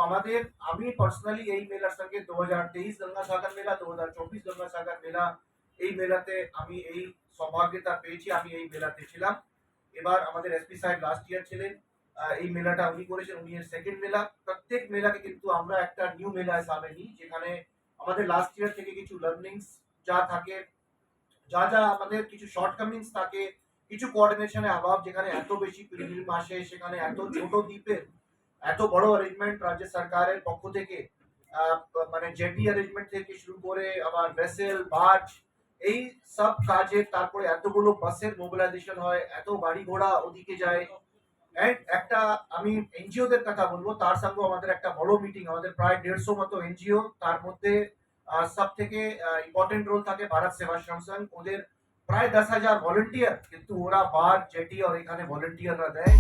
আমাদের আমি পার্সোনালি এই মেলার সঙ্গে 2023 গঙ্গা সাগর মেলা, 2024 গঙ্গা সাগর মেলা, এই মেলাতে আমি এই সৌভাগ্যতা পেয়েছি, আমি এই মেলাতে ছিলাম। এবার আমাদের এসপি সাহেব লাস্ট ইয়ার ছিলেন, এই মেলাটা উনি করেছেন, উনি এর সেকেন্ড মেলা। প্রত্যেক মেলাকে কিন্তু আমরা একটা নিউ মেলা হিসাবে নিই, যেখানে আমাদের লাস্ট ইয়ার থেকে কিছু লার্নিংস যা থাকে, যা আমাদের কিছু শর্টকামিংস থাকে, কিছু কোঅর্ডিনেশনের অভাব, যেখানে এত বেশি পিলগ্রিম আসে, সেখানে এত ছোট দ্বীপে এত বড় অ্যারেঞ্জমেন্ট রাজ্য সরকারের পক্ষ থেকে, আহ, মানে জেটি অ্যারেঞ্জমেন্ট থেকে শুরু করে আবার ভেসেল বার্জ, এই সব কাজে, তারপরে এতগুলো বাসের মোবিলাইজেশন হয়, এত গাড়ি ঘোড়া ওদিকে যায়। এন্ড একটা আমি এনজিও দের কথা বলবো, তার সঙ্গে আমাদের একটা বড় মিটিং, আমাদের প্রায় 150 মতো এনজিও, তার মধ্যে সব থেকে ইম্পর্টেন্ট রোল থাকে ভারত সেবাশ্রম সংঘ, ওদের প্রায় 10,000 ভলেন্টিয়ার, কিন্তু ওরা বার জেটি আর এখানে ভলেন্টিয়াররা দেয়।